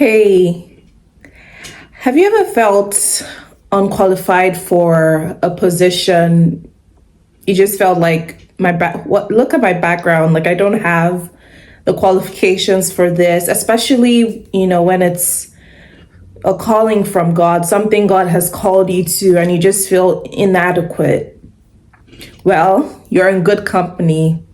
Hey, have you ever felt unqualified for a position? You just felt like look at my background, like I don't have the qualifications for this, especially, when it's a calling from God, something God has called you to, and you just feel inadequate. Well, you're in good company.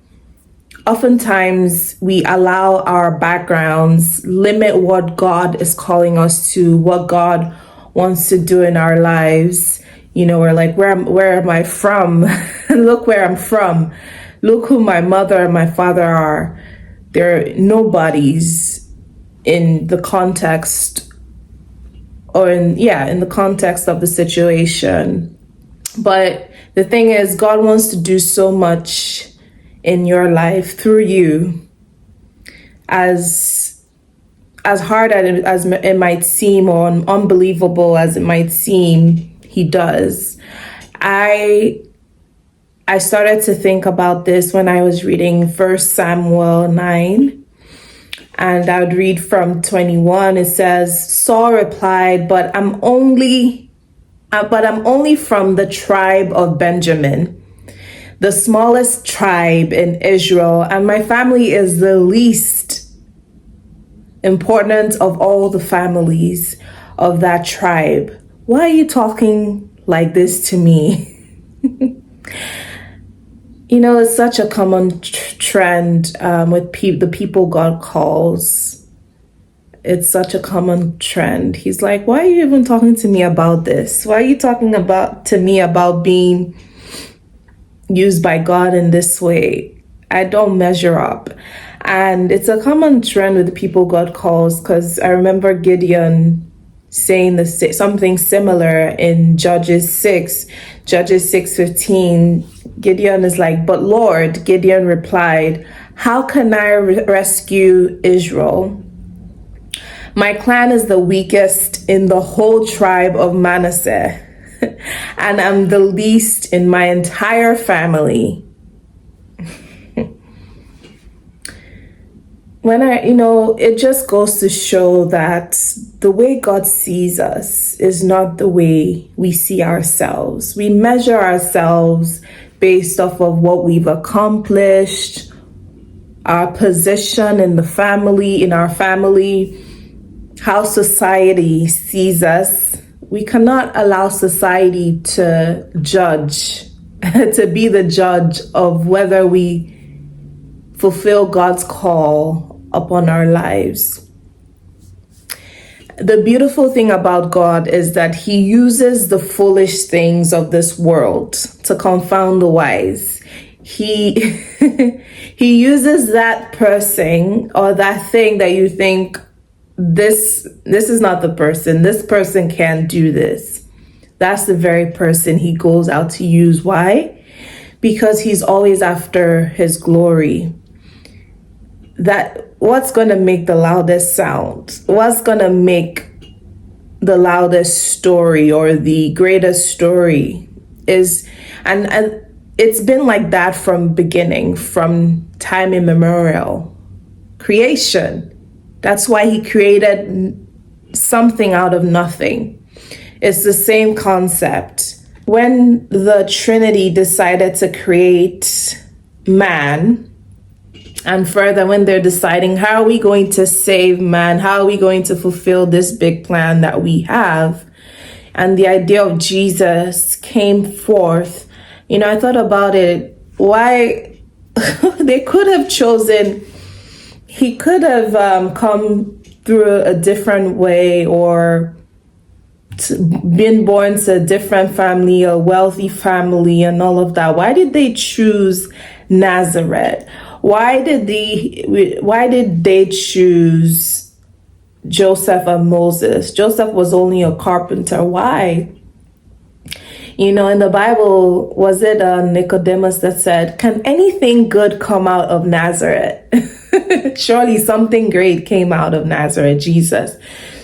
Oftentimes we allow our backgrounds limit what God is calling us to, what God wants to do in our lives. We're like, where am I from? Look where I'm from. Look who my mother and my father are. They're nobodies in the context in the context of the situation. But the thing is, God wants to do so much in your life through you. As hard as it might seem, or unbelievable as it might seem, he does. I started to think about this when I was reading 1 Samuel 9, and I would read from 21. It says, Saul replied, but I'm only from the tribe of Benjamin, the smallest tribe in Israel, and my family is the least important of all the families of that tribe. Why are you talking like this to me? It's such a common trend with the people God calls. It's such a common trend. He's like, why are you even talking to me about this? Why are you talking to me about being used by God in this way? I don't measure up. And it's a common trend with the people God calls, because I remember Gideon saying something similar in Judges 6:15. Gideon is like, but Lord, Gideon replied, how can I rescue Israel? My clan is the weakest in the whole tribe of Manasseh, and I'm the least in my entire family. It just goes to show that the way God sees us is not the way we see ourselves. We measure ourselves based off of what we've accomplished, our position in our family, how society sees us. We cannot allow society to judge, to be the judge of whether we fulfill God's call upon our lives. The beautiful thing about God is that he uses the foolish things of this world to confound the wise. He uses that person or that thing that you think, this is not the person. This person can't do this. That's the very person he goes out to use. Why? Because he's always after his glory. What's going to make the loudest sound? What's going to make the loudest story or the greatest story is, and it's been like that from beginning, from time immemorial. Creation. That's why he created something out of nothing. It's the same concept. When the Trinity decided to create man, and further, when they're deciding, how are we going to save man? How are we going to fulfill this big plan that we have? And the idea of Jesus came forth. I thought about it. Why they could have chosen, he could have come through a different way, or been born to a different family, a wealthy family, and all of that. Why did they choose Nazareth? Why did they choose Joseph and Moses? Joseph was only a carpenter. Why? In the Bible, was it Nicodemus that said, can anything good come out of Nazareth? Surely something great came out of Nazareth, Jesus.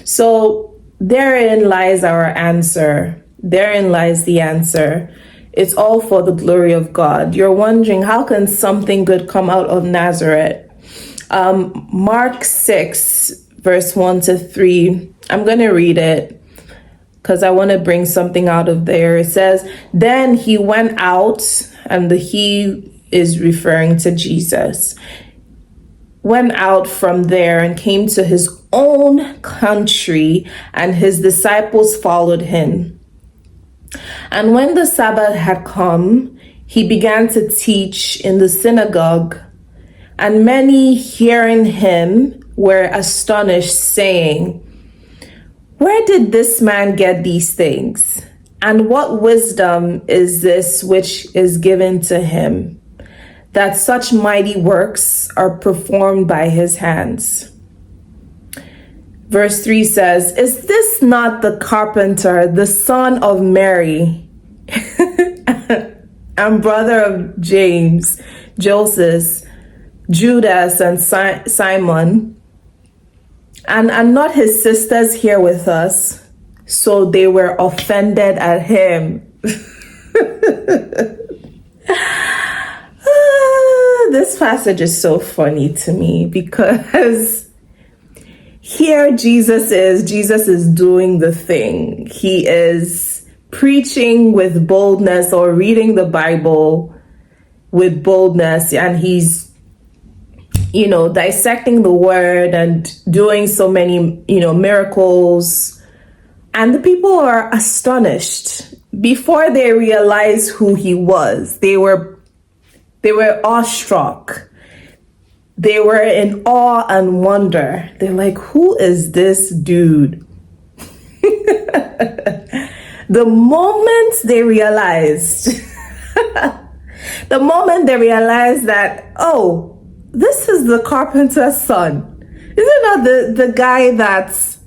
So therein lies our answer. Therein lies the answer. It's all for the glory of God. You're wondering, how can something good come out of Nazareth? Mark 6, verse 1-3. I'm going to read it because I want to bring something out of there. It says, then he went out, and the he is referring to Jesus, went out from there and came to his own country, and his disciples followed him. And when the Sabbath had come, he began to teach in the synagogue, and many hearing him were astonished, saying, where did this man get these things? And what wisdom is this which is given to him, that such mighty works are performed by his hands? Verse 3 says, is this not the carpenter, the son of Mary, and brother of James, Joseph, Judas, and Simon? And are not his sisters here with us? So they were offended at him. This passage is so funny to me because here Jesus is doing the thing. He is preaching with boldness, or reading the Bible with boldness, and he's dissecting the word and doing so many, miracles. And the people are astonished. Before they realized who he was, they were awestruck. They were in awe and wonder. They're like, who is this dude? The moment they realized that, oh, this is the carpenter's son. Is it not the guy that's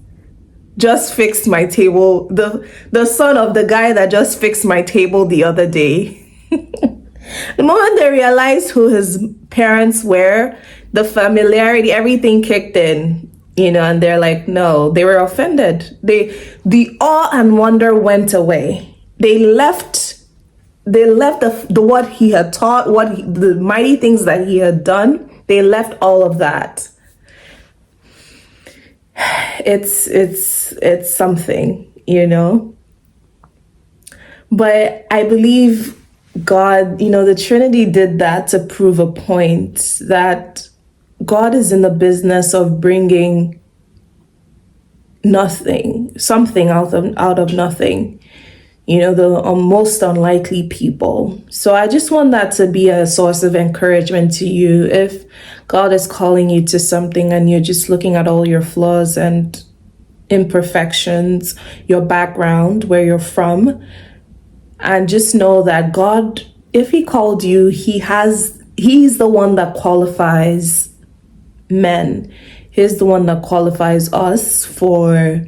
just fixed my table? The son of the guy that just fixed my table the other day. The moment they realized who his parents were, the familiarity, everything kicked in, and they're like, no, they were offended. The awe and wonder went away. They left the what he had taught, the mighty things that he had done. They left all of that. It's something, But I believe God, the Trinity did that to prove a point that God is in the business of bringing something out of nothing. The most unlikely people. So I just want that to be a source of encouragement to you. If God is calling you to something and you're just looking at all your flaws and imperfections, your background, where you're from, and just know that God, if he called you, he's the one that qualifies men. He's the one that qualifies us for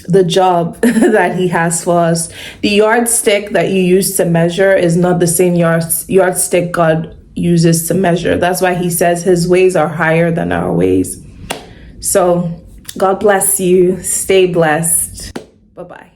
the job that he has for us. The yardstick that you use to measure is not the same yardstick God uses to measure. That's why he says his ways are higher than our ways. So God bless you. Stay blessed. Bye-bye.